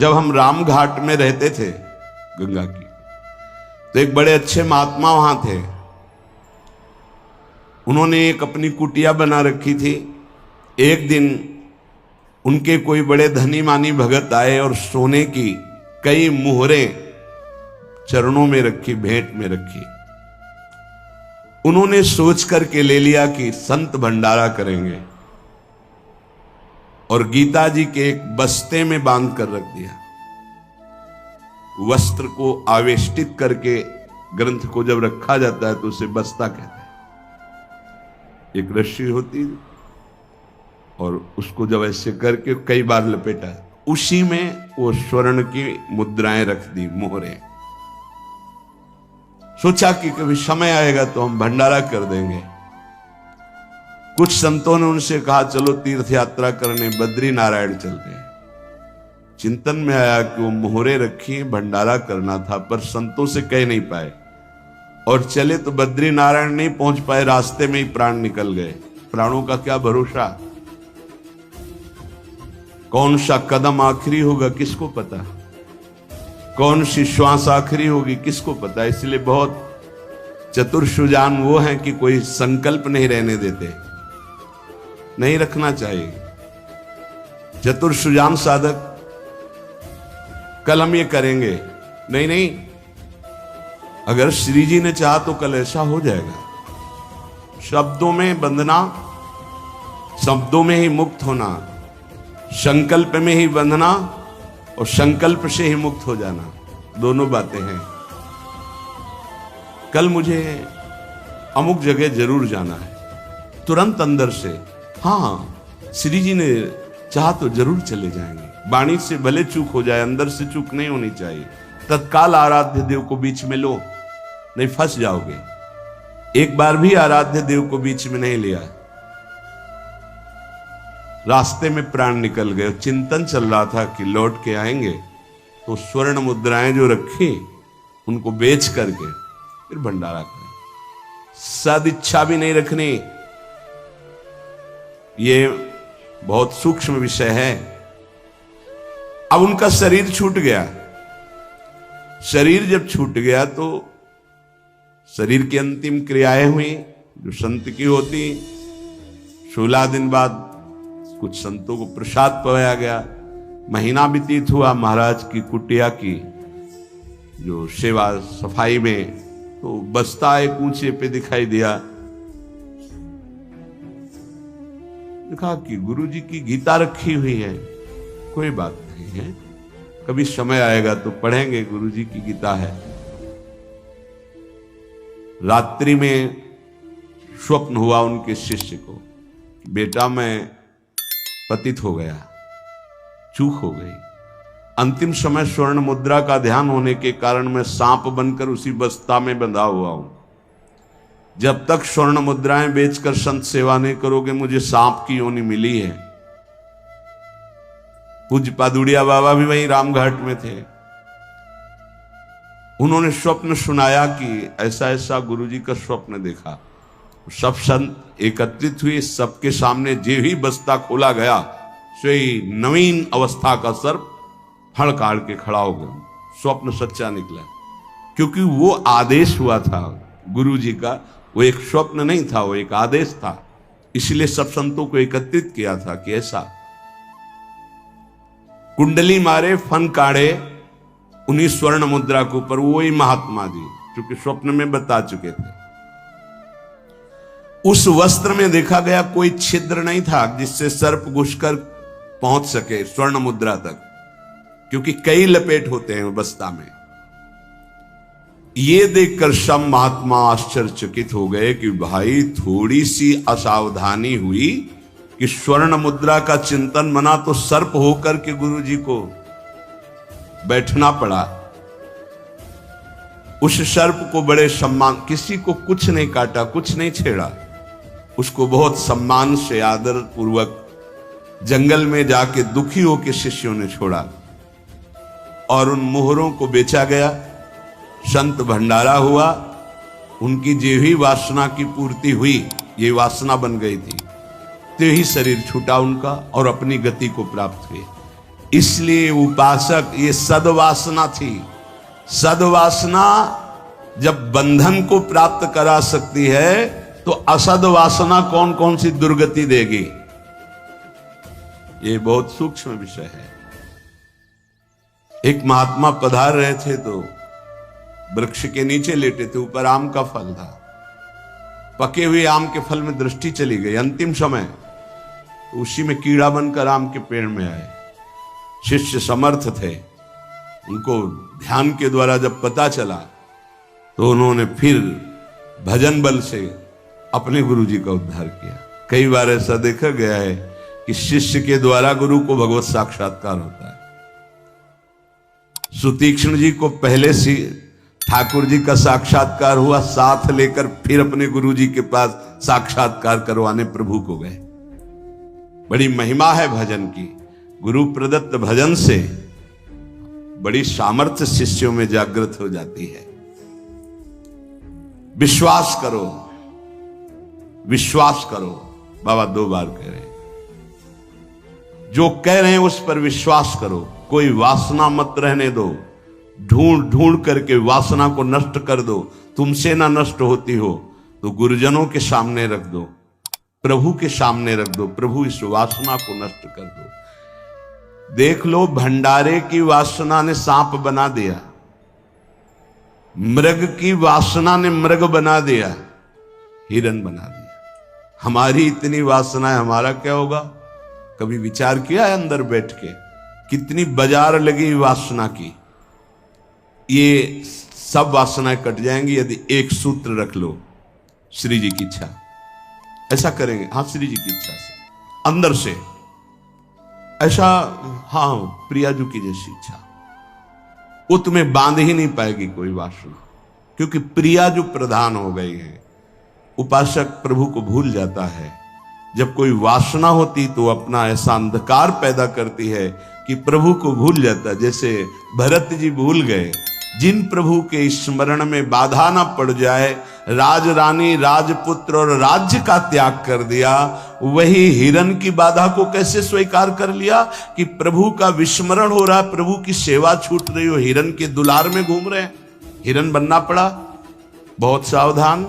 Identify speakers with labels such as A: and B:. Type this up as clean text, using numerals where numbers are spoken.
A: जब हम राम घाट में रहते थे गंगा की, तो एक बड़े अच्छे महात्मा वहां थे। उन्होंने एक अपनी कुटिया बना रखी थी। एक दिन उनके कोई बड़े धनी मानी भगत आए और सोने की कई मुहरें चरणों में रखी, भेंट में रखी। उन्होंने सोच करके ले लिया कि संत भंडारा करेंगे और गीता जी के एक बस्ते में बांध कर रख दिया। वस्त्र को आवेष्टित करके ग्रंथ को जब रखा जाता है तो उसे बस्ता कहते हैं। एक रस्सी होती है और उसको जब ऐसे करके कई बार लपेटा, उसी में वो स्वर्ण की मुद्राएं रख दी, मोहरें। सोचा कि कभी समय आएगा तो हम भंडारा कर देंगे। कुछ संतों ने उनसे कहा चलो तीर्थ यात्रा करने बद्री नारायण चलते हैं। चिंतन में आया कि वो मोहरे रखी, भंडारा करना था, पर संतों से कह नहीं पाए और चले तो बद्री नारायण नहीं पहुंच पाए। रास्ते में ही प्राण निकल गए। प्राणों का क्या भरोसा, कौन सा कदम आखिरी होगा किसको पता, कौन सी श्वास आखिरी होगी किसको पता। इसलिए बहुत चतुर सुजान वो हैं कि कोई संकल्प नहीं रहने देते, नहीं रखना चाहिए। चतुर सुजान साधक कल हम ये करेंगे, नहीं नहीं, अगर श्री जी ने चाहा तो कल ऐसा हो जाएगा। शब्दों में बंधना, शब्दों में ही मुक्त होना, संकल्प में ही बंधना और संकल्प से ही मुक्त हो जाना, दोनों बातें हैं। कल मुझे अमुक जगह जरूर जाना है, तुरंत अंदर से हाँ श्री जी ने चाहा तो जरूर चले जाएंगे। वाणी से भले चूक हो जाए, अंदर से चूक नहीं होनी चाहिए। तत्काल आराध्य देव को बीच में लो, नहीं फंस जाओगे। एक बार भी आराध्य देव को बीच में नहीं लिया, रास्ते में प्राण निकल गए। चिंतन चल रहा था कि लौट के आएंगे तो स्वर्ण मुद्राएं जो रखी उनको बेच करके फिर भंडारा करें। सदिच्छा भी नहीं रखनी, ये बहुत सूक्ष्म विषय है। अब उनका शरीर छूट गया। शरीर जब छूट गया तो शरीर की अंतिम क्रियाएं हुई जो संत की होती। 16 दिन बाद कुछ संतों को प्रसाद पवाया गया। महीना व्यतीत हुआ महाराज की कुटिया की जो सेवा सफाई में, तो बस्ता एक ऊंचे पे दिखाई दिया। देखा कि गुरु जी की गीता रखी हुई है। कोई बात नहीं है, कभी समय आएगा तो पढ़ेंगे, गुरु जी की गीता है। रात्रि में स्वप्न हुआ उनके शिष्य को, बेटा मैं पतित हो गया, चूक हो गई। अंतिम समय स्वर्ण मुद्रा का ध्यान होने के कारण मैं सांप बनकर उसी बस्ता में बंधा हुआ हूं। जब तक स्वर्ण मुद्राएं बेचकर संत सेवा नहीं करोगे, मुझे सांप की योनि मिली है। पूज्य पादुड़िया बाबा भी वहीं रामघाट में थे। उन्होंने स्वप्न सुनाया कि ऐसा ऐसा गुरुजी का स्वप्न देखा। सब संत एकत्रित हुए, सबके सामने जे ही बस्ता खोला गया, सोई नवीन अवस्था का सर्प फड़ काट के खड़ा हो गया। स्वप्न सच्चा निकला, क्योंकि वो आदेश हुआ था गुरु जी का। वो एक स्वप्न नहीं था, वो एक आदेश था। इसलिए सब संतों को एकत्रित किया था कि ऐसा कुंडली मारे, फन काढ़े उन्हीं स्वर्ण मुद्रा के ऊपर। वो ही महात्मा जी क्योंकि स्वप्न में बता चुके थे। उस वस्त्र में देखा गया कोई छिद्र नहीं था जिससे सर्प घुसकर पहुंच सके स्वर्ण मुद्रा तक, क्योंकि कई लपेट होते हैं बस्ता में। ये देखकर सब महात्मा आश्चर्यचकित हो गए कि भाई थोड़ी सी असावधानी हुई कि स्वर्ण मुद्रा का चिंतन बना तो सर्प होकर के गुरु जी को बैठना पड़ा। उस सर्प को बड़े सम्मान, किसी को कुछ नहीं काटा, कुछ नहीं छेड़ा, उसको बहुत सम्मान से आदर पूर्वक जंगल में जाके दुखी होकर शिष्यों ने छोड़ा और उन मोहरों को बेचा गया। संत भंडारा हुआ, उनकी जो ही वासना की पूर्ति हुई, ये वासना बन गई थी, तो ही शरीर छूटा उनका और अपनी गति को प्राप्त हुए। इसलिए उपासक, ये सद्वासना थी। सद्वासना जब बंधन को प्राप्त करा सकती है तो असद्वासना कौन कौन सी दुर्गति देगी, ये बहुत सूक्ष्म विषय है। एक महात्मा पधार रहे थे तो वृक्ष के नीचे लेटे थे, ऊपर आम का फल था। पके हुए आम के फल में दृष्टि चली गई, अंतिम समय तो उसी में कीड़ा बनकर आम के पेड़ में आए। शिष्य समर्थ थे, उनको ध्यान के द्वारा जब पता चला तो उन्होंने फिर भजन बल से अपने गुरु जी का उद्धार किया। कई बार ऐसा देखा गया है कि शिष्य के द्वारा गुरु को भगवत साक्षात्कार होता है। सुतीक्ष्ण जी को पहले से ठाकुर जी का साक्षात्कार हुआ, साथ लेकर फिर अपने गुरु जी के पास साक्षात्कार करवाने प्रभु को गए। बड़ी महिमा है भजन की। गुरु प्रदत्त भजन से बड़ी सामर्थ्य शिष्यों में जागृत हो जाती है। विश्वास करो, विश्वास करो, बाबा 2 बार कह रहे हैं। जो कह रहे हैं उस पर विश्वास करो। कोई वासना मत रहने दो, ढूंढ ढूंढ करके वासना को नष्ट कर दो। तुमसे ना नष्ट होती हो तो गुरुजनों के सामने रख दो, प्रभु के सामने रख दो। प्रभु इस वासना को नष्ट कर दो। देख लो, भंडारे की वासना ने सांप बना दिया, मृग की वासना ने मृग बना दिया, हिरण बना दिया। हमारी इतनी वासना है, हमारा क्या होगा? कभी विचार किया है अंदर बैठ के? कितनी बाजार लगी वासना की। ये सब वासनाएं कट जाएंगी यदि एक सूत्र रख लो, श्री जी की इच्छा। ऐसा करेंगे, हाँ, श्री जी की इच्छा से अंदर से ऐसा, हाँ, प्रियाजू की जैसी इच्छा, वो तुम्हें बांध ही नहीं पाएगी कोई वासना, क्योंकि प्रियाजू प्रधान हो गई है। उपासक प्रभु को भूल जाता है। जब कोई वासना होती तो अपना ऐसा अंधकार पैदा करती है कि प्रभु को भूल जाता। जैसे भरत जी भूल गए, जिन प्रभु के स्मरण में बाधा ना पड़ जाए, राज रानी, राजपुत्र और राज्य का त्याग कर दिया। वही हिरण की बाधा को कैसे स्वीकार कर लिया कि प्रभु का विस्मरण हो रहा, प्रभु की सेवा छूट रही हो, हिरण के दुलार में घूम रहे हैं। हिरण बनना पड़ा। बहुत सावधान।